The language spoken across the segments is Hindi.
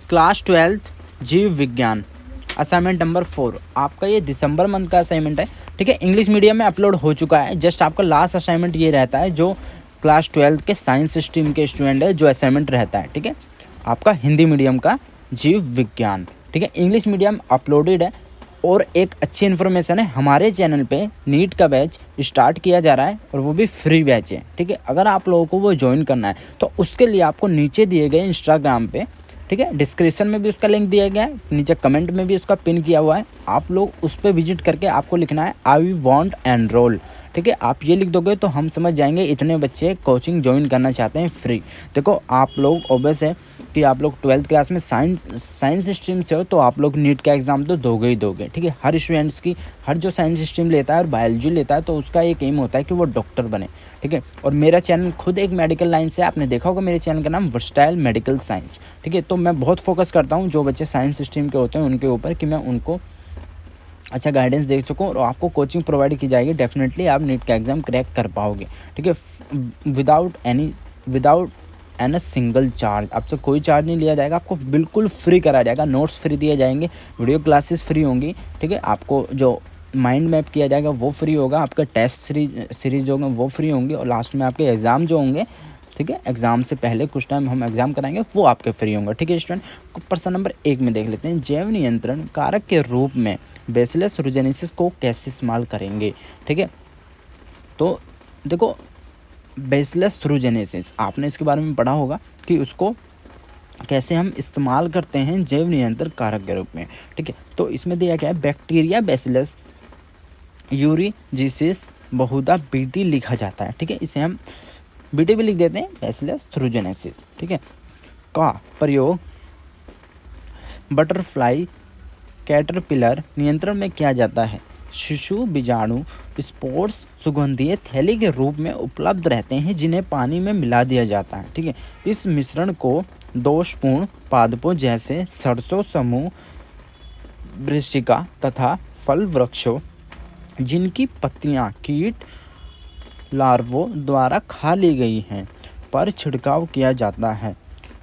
क्लास 12th जीव विज्ञान असाइनमेंट नंबर 4 आपका ये दिसंबर मंथ का असाइनमेंट है। ठीक है, इंग्लिश मीडियम में अपलोड हो चुका है। जस्ट आपका लास्ट असाइनमेंट ये रहता है जो क्लास 12th के साइंस स्ट्रीम के स्टूडेंट है, जो असाइनमेंट रहता है। ठीक है, आपका हिंदी मीडियम का जीव विज्ञान। ठीक है, इंग्लिश मीडियम अपलोडेड है। और एक अच्छी इन्फॉर्मेशन है, हमारे चैनल पे नीट का बैच स्टार्ट किया जा रहा है और वो भी फ्री बैच है। ठीक है, अगर आप लोगों को वो ज्वाइन करना है तो उसके लिए आपको नीचे दिए गए इंस्टाग्राम पे, ठीक है, डिस्क्रिप्शन में भी उसका लिंक दिया गया है, नीचे कमेंट में भी उसका पिन किया हुआ है। आप लोग उस पर विजिट करके आपको लिखना है आई वांट एनरोल। ठीक है, आप ये लिख दोगे तो हम समझ जाएंगे इतने बच्चे कोचिंग ज्वाइन करना चाहते हैं फ्री। देखो, आप लोग ऑब्वियस है कि आप लोग 12th क्लास में साइंस स्ट्रीम से हो तो आप लोग नीट का एग्ज़ाम तो दोगे ही दोगे। ठीक है, हर स्टूडेंट्स की, हर जो साइंस स्ट्रीम लेता है और बायोलॉजी लेता है तो उसका एक एम होता है कि वो डॉक्टर बने। ठीक है, और मेरा चैनल खुद एक मेडिकल लाइन से, आपने देखा होगा मेरे चैनल का नाम वर्सटाइल मेडिकल साइंस। ठीक है, तो मैं बहुत फोकस करता हूँ जो बच्चे साइंस स्ट्रीम के होते हैं उनके ऊपर, कि मैं उनको अच्छा गाइडेंस दे सकूँ और आपको कोचिंग प्रोवाइड की जाएगी। डेफिनेटली आप नीट का एग्ज़ाम क्रैक कर पाओगे। ठीक है, विदाउट एनी सिंगल चार्ज, आपसे कोई चार्ज नहीं लिया जाएगा, आपको बिल्कुल फ्री कराया जाएगा। नोट्स फ्री दिए जाएंगे, वीडियो क्लासेस फ्री होंगी। ठीक है, आपको जो माइंड मैप किया जाएगा वो फ्री होगा, आपका टेस्ट सीरीज जो होंगे वो फ्री होंगे, और लास्ट में आपके एग्ज़ाम जो होंगे, ठीक है, एग्ज़ाम से पहले कुछ टाइम हम एग्ज़ाम कराएंगे वो आपके फ्री होंगे। ठीक है स्टूडेंट, प्रश्न नंबर 1 में देख लेते हैं, जैव नियंत्रण कारक के रूप में बेसिलस thuringiensis को कैसे इस्तेमाल करेंगे। ठीक है, तो देखो, बेसिलस thuringiensis आपने इसके बारे में पढ़ा होगा कि उसको कैसे हम इस्तेमाल करते हैं जैव नियंत्रण कारक के रूप में। ठीक है, तो इसमें दिया गया है बैक्टीरिया बेसिलस यूरिजिसिस बहुधा बीटी लिखा जाता है। ठीक है, इसे हम बीटी भी लिख देते हैं, बेसिलस thuringiensis। ठीक है, का प्रयोग बटरफ्लाई कैटरपिलर नियंत्रण में किया जाता है। शिशु बीजाणु स्पोर्स सुगंधीय थैली के रूप में उपलब्ध रहते हैं जिन्हें पानी में मिला दिया जाता है। ठीक है, इस मिश्रण को दोषपूर्ण पादपों जैसे सरसों समूह, वृश्चिका तथा फल वृक्षों जिनकी पत्तियां कीट लार्वों द्वारा खा ली गई हैं पर छिड़काव किया जाता है।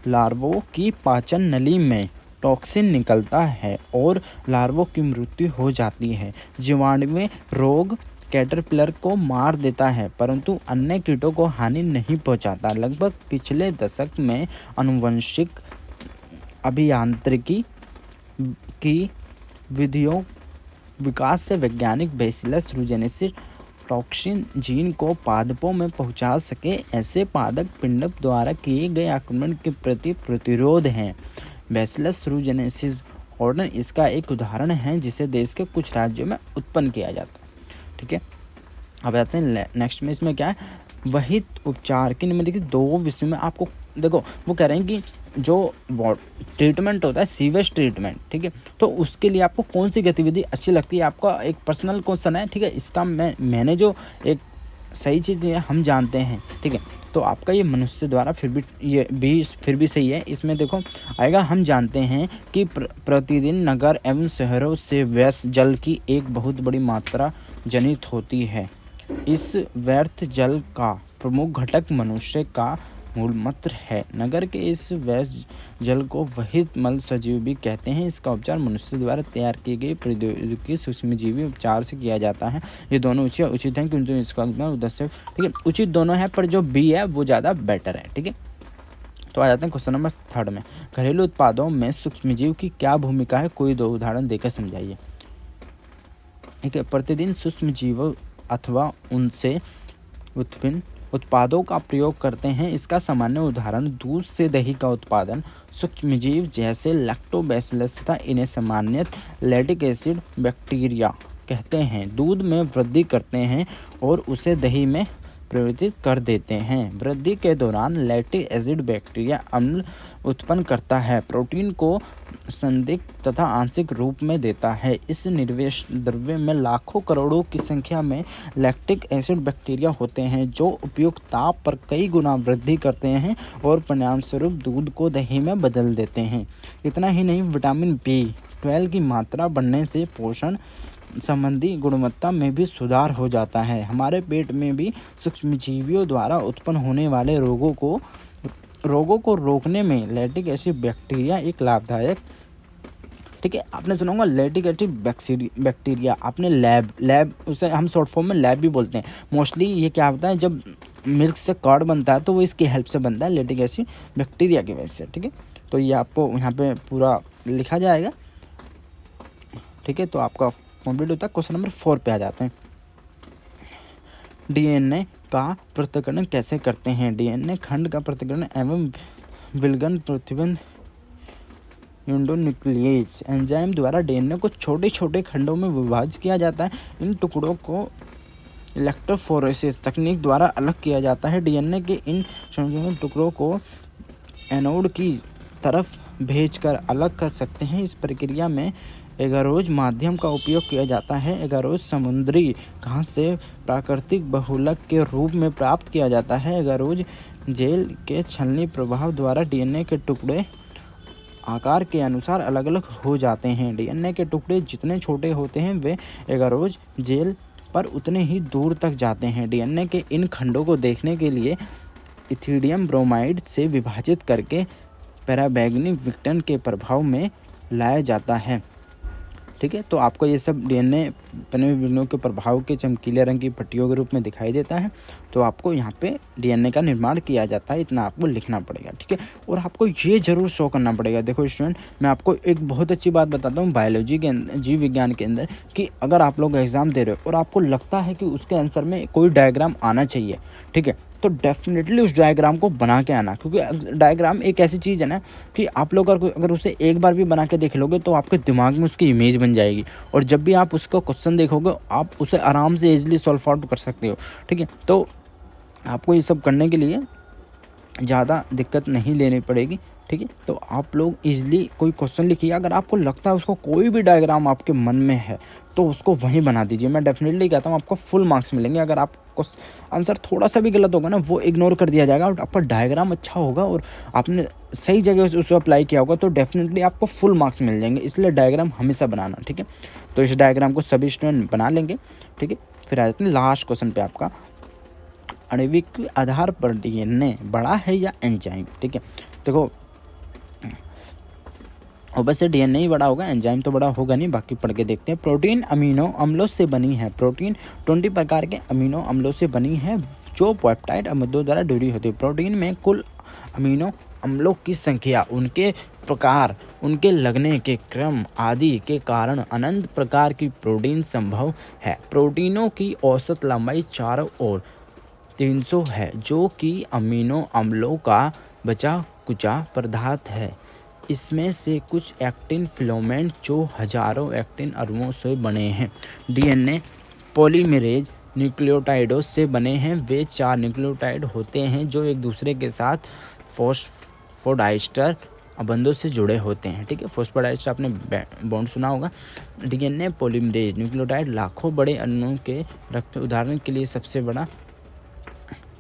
लार्वों की पाचन नली में टॉक्सिन निकलता है और लार्वों की मृत्यु हो जाती है। जीवाणुवीय रोग कैटरपिलर को मार देता है परंतु अन्य कीटों को हानि नहीं पहुंचाता। लगभग पिछले दशक में आनुवंशिक अभियांत्रिकी की विधियों विकास से वैज्ञानिक बेसिलस thuringiensis टॉक्सिन जीन को पादपों में पहुंचा सके ऐसे पादप पिंड द्वारा किए गए आक्रमण के प्रति प्रतिरोध हैं। बेसिलस thuringiensis कॉर्डन इसका एक उदाहरण है जिसे देश के कुछ राज्यों में उत्पन्न किया जाता है। ठीक है, अब आते हैं नेक्स्ट में, इसमें क्या है, वही उपचार की निम्नलिखित 2 विषय में आपको, देखो वो कह रहे हैं कि जो ट्रीटमेंट होता है सीवेज ट्रीटमेंट, ठीक है, तो उसके लिए आपको कौन सी गतिविधि अच्छी लगती है, आपका एक पर्सनल क्वेश्चन है। ठीक है, इसका मैंने जो एक सही चीज़ हम जानते हैं। ठीक है, तो आपका ये मनुष्य द्वारा फिर भी सही है। इसमें देखो आएगा, हम जानते हैं कि प्रतिदिन नगर एवं शहरों से व्यर्थ जल की एक बहुत बड़ी मात्रा जनित होती है। इस व्यर्थ जल का प्रमुख घटक मनुष्य का मूलमूत्र है। नगर के इस व्यर्थ जल को वहित मल सजीव भी कहते हैं। इसका उपचार मनुष्य द्वारा तैयार की गई प्रौद्योगिकी सूक्ष्मजीवी उपचार से किया जाता है। ये दोनों उचित हैं क्योंकि इसका उद्देश्य, ठीक है, उचित दोनों है पर जो बी है वो ज़्यादा बेटर है। ठीक है, तो आ जाते हैं क्वेश्चन नंबर 3 में, घरेलू उत्पादों में सूक्ष्मजीव की क्या भूमिका है, कोई 2 उदाहरण देकर समझाइए। ठीक है, प्रतिदिन सूक्ष्मजीवों अथवा उनसे उत्पन्न उत्पादों का प्रयोग करते हैं। इसका सामान्य उदाहरण दूध से दही का उत्पादन। सूक्ष्मजीव जैसे लैक्टोबैसिलस तथा इन्हें सामान्यतः लैक्टिक एसिड बैक्टीरिया कहते हैं, दूध में वृद्धि करते हैं और उसे दही में परिवर्तित कर देते हैं। वृद्धि के दौरान लैक्टिक एसिड बैक्टीरिया अम्ल उत्पन्न करता है, प्रोटीन को संदिग्ध तथा आंशिक रूप में देता है। इस निर्वेश द्रव्य में लाखों करोड़ों की संख्या में लैक्टिक एसिड बैक्टीरिया होते हैं जो उपयुक्त ताप पर कई गुना वृद्धि करते हैं और परिणामस्वरूप दूध को दही में बदल देते हैं। इतना ही नहीं, विटामिन B12 की मात्रा बढ़ने से पोषण संबंधी गुणवत्ता में भी सुधार हो जाता है। हमारे पेट में भी सूक्ष्मजीवियों द्वारा उत्पन्न होने वाले रोगों को रोगों को रोकने में लैक्टिक एसिड बैक्टीरिया एक लाभदायक, ठीक है, आपने सुना होगा लैक्टिक एसिड बैक्टीरिया, आपने लैब उसे हम शॉर्ट फॉर्म में लैब भी बोलते हैं। मोस्टली ये क्या होता है, जब मिल्क से कर्ड बनता है तो वो इसकी हेल्प से बनता है, लैक्टिक एसिड बैक्टीरिया की वजह से, ठीक है। तो ये आपको यहाँ पे पूरा लिखा जाएगा, ठीक है। तो आपका कंप्लीट होता है। क्वेश्चन नंबर 4 पे आ जाते हैं। डीएनए का पृथक्करण कैसे करते हैं? डीएनए खंड का पृथक्करण एवं विलगन प्रतिबंध एंडोन्यूक्लियेज एंजाइम द्वारा डीएनए को छोटे छोटे खंडों में विभाजित किया जाता है। इन टुकड़ों को इलेक्ट्रोफोरेसिस तकनीक द्वारा अलग किया जाता है। डीएनए के इन संयोजन टुकड़ों को एनोड की तरफ भेजकर अलग कर सकते हैं। इस प्रक्रिया में एगारोज माध्यम का उपयोग किया जाता है। एगारोज समुद्री घास से प्राकृतिक बहुलक के रूप में प्राप्त किया जाता है। एगारोज जेल के छलनी प्रभाव द्वारा डीएनए के टुकड़े आकार के अनुसार अलग अलग हो जाते हैं। डीएनए के टुकड़े जितने छोटे होते हैं वे एगारोज जेल पर उतने ही दूर तक जाते हैं। डीएनए के इन खंडों को देखने के लिए इथिडियम ब्रोमाइड से विभाजित करके पैराबैंगनी विघटन के प्रभाव में लाया जाता है, ठीक है। तो आपको ये सब डीएनए बने हुए विघटनों के प्रभाव के चमकीले रंग की पट्टियों के रूप में दिखाई देता है। तो आपको यहाँ पे डीएनए का निर्माण किया जाता है, इतना आपको लिखना पड़ेगा, ठीक है। और आपको ये जरूर शो करना पड़ेगा। देखो स्टूडेंट, मैं आपको एक बहुत अच्छी बात बताता हूँ बायोलॉजी के अंदर, जीव विज्ञान के अंदर, कि अगर आप लोग एग्ज़ाम दे रहे हो और आपको लगता है कि उसके आंसर में कोई डायग्राम आना चाहिए, ठीक है, तो डेफिनेटली उस डायग्राम को बना के आना। क्योंकि डायग्राम एक ऐसी चीज़ है ना कि आप लोग अगर उसे एक बार भी बना के देख लोगे तो आपके दिमाग में उसकी इमेज बन जाएगी, और जब भी आप उसको क्वेश्चन देखोगे आप उसे आराम से ईजिली सॉल्व आउट कर सकते हो, ठीक है। तो आपको ये सब करने के लिए ज़्यादा दिक्कत नहीं लेनी पड़ेगी, ठीक है। तो आप लोग इजीली कोई क्वेश्चन लिखिए। अगर आपको लगता है उसको कोई भी डायग्राम आपके मन में है तो उसको वहीं बना दीजिए। मैं डेफिनेटली कहता हूँ आपको फुल मार्क्स मिलेंगे। अगर आपको आंसर थोड़ा सा भी गलत होगा ना, वो इग्नोर कर दिया जाएगा, और आपका डायग्राम अच्छा होगा और आपने सही जगह से उसे अप्लाई किया होगा तो डेफिनेटली आपको फुल मार्क्स मिल जाएंगे। इसलिए डायग्राम हमेशा बनाना, ठीक है। तो इस डायग्राम को सभी स्टूडेंट बना लेंगे, ठीक है। फिर आ जाते हैं लास्ट क्वेश्चन पे आपका, आणविक आधार पर डीएनए बड़ा है या एंजाइम, ठीक है। देखो वैसे डीएनए ही बड़ा होगा, एंजाइम तो बड़ा होगा नहीं। बाकी पढ़ के देखते हैं। प्रोटीन अमीनो अम्लों से बनी है। प्रोटीन 20 प्रकार के अमीनो अम्लों से बनी है जो पेप्टाइड अमीनों द्वारा जुड़ी होती है। प्रोटीन में कुल अमीनो अम्लों की संख्या, उनके प्रकार, उनके लगने के क्रम आदि के कारण अनंत प्रकार की प्रोटीन संभव है। प्रोटीनों की औसत लंबाई चारों ओर 300 है, जो कि अमीनो अम्लों का बचा कुचा पदार्थ है। इसमें से कुछ एक्टिन फिलामेंट जो हजारों एक्टिन अणुओं से बने हैं। डीएनए पॉलीमरेज न्यूक्लियोटाइडों से बने हैं। वे 4 न्यूक्लियोटाइड होते हैं जो एक दूसरे के साथ फॉस्फोडाइस्टर बंधों से जुड़े होते हैं, ठीक है। फॉस्फोडाइस्टर आपने बॉन्ड सुना होगा। डीएनए पॉलीमरेज न्यूक्लियोटाइड लाखों बड़े अणुओं के रखते। उदाहरण के लिए सबसे बड़ा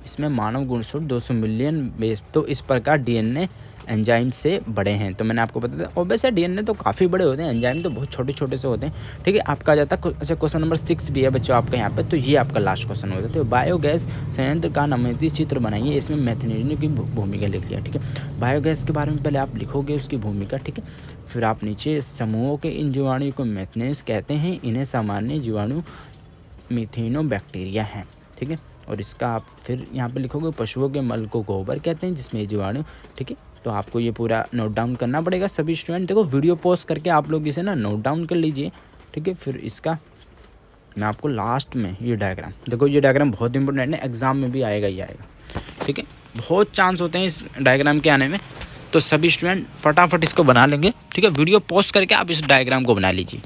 इसमें मानव गुणसूत्र 200 मिलियन बेस। तो इस प्रकार डीएनए एंजाइम से बड़े हैं। तो मैंने आपको बता दिया। ऑब्वियसली डीएनए तो काफ़ी बड़े होते हैं, एंजाइम तो बहुत छोटे छोटे से होते हैं, ठीक है। आपका आ जाता है अच्छा क्वेश्चन नंबर 6 भी है बच्चों आपका यहाँ पे। तो ये आपका लास्ट क्वेश्चन हो जाता है। बायोगैस संयंत्र का नमूनात्मक चित्र बनाइए। इसमें मैथेनियन की भूमिका लिख लिया, ठीक है। बायोगैस के बारे में पहले आप लिखोगे उसकी भूमिका, ठीक है। फिर आप नीचे समूहों के इन जीवाणु को मैथेनेस कहते हैं। इन्हें सामान्य जीवाणु मिथेनोबैक्टीरिया हैं, ठीक है। और इसका आप फिर यहाँ पे लिखोगे पशुओं के मल को गोबर कहते हैं, जिसमें जीवाणु, ठीक है। तो आपको ये पूरा नोट डाउन करना पड़ेगा सभी स्टूडेंट। देखो वीडियो पॉज करके आप लोग इसे ना नोट डाउन कर लीजिए, ठीक है। फिर इसका मैं आपको लास्ट में ये डायग्राम, देखो ये डायग्राम बहुत इंपॉर्टेंट है, एग्जाम में भी आएगा ही आएगा, ठीक है। बहुत चांस होते हैं इस डायग्राम के आने में, तो सभी स्टूडेंट फटाफट इसको बना लेंगे, ठीक है। वीडियो पॉज करके आप इस डायग्राम को बना लीजिए।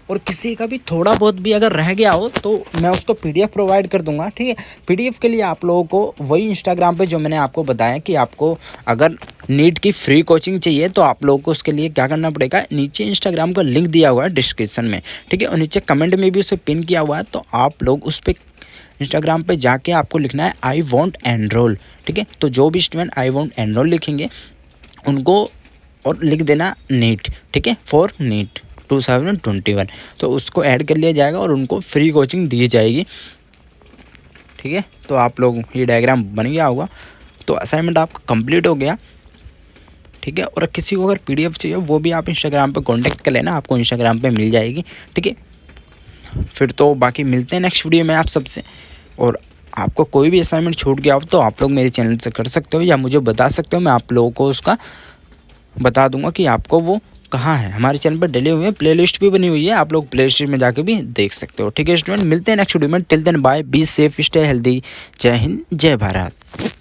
और किसी का भी थोड़ा बहुत भी अगर रह गया हो तो मैं उसको पीडीएफ प्रोवाइड कर दूंगा, ठीक है। पीडीएफ के लिए आप लोगों को वही इंस्टाग्राम पे जो मैंने आपको बताया कि आपको अगर नीट की फ्री कोचिंग चाहिए तो आप लोगों को उसके लिए क्या करना पड़ेगा, नीचे इंस्टाग्राम का लिंक दिया हुआ है डिस्क्रिप्शन में, ठीक है। और नीचे कमेंट में भी उसे पिन किया हुआ है, तो आप लोग उस पर इंस्टाग्राम पे जाके आपको लिखना है आई वॉन्ट एनरोल, ठीक है। तो जो भी स्टूडेंट आई वॉन्ट एनरोल लिखेंगे उनको और लिख देना नीट, ठीक है, फॉर नीट 2021, तो उसको ऐड कर लिया जाएगा और उनको फ्री कोचिंग दी जाएगी ठीक है, तो आप लोग ये डायग्राम बन गया होगा। तो असाइनमेंट आपका कंप्लीट हो गया, ठीक है। और किसी को अगर PDF चाहिए वो भी आप इंस्टाग्राम पे कांटेक्ट कर लेना, आपको इंस्टाग्राम पे मिल जाएगी, ठीक है। फिर तो बाकी मिलते हैं नेक्स्ट वीडियो में आप सबसे। और आपको कोई भी असाइनमेंट छूट गया हो तो आप लोग मेरे चैनल से कर सकते हो या मुझे बता सकते हो, मैं आप लोगों को उसका बता दूंगा कि आपको वो कहाँ है। हमारे चैनल पर डले हुए हैं, प्लेलिस्ट भी बनी हुई है, आप लोग प्लेलिस्ट में जाके भी देख सकते हो, ठीक है स्टूडेंट। मिलते हैं नेक्स्ट वीडियो में, till then bye, be safe, stay healthy, जय हिंद, जय भारत।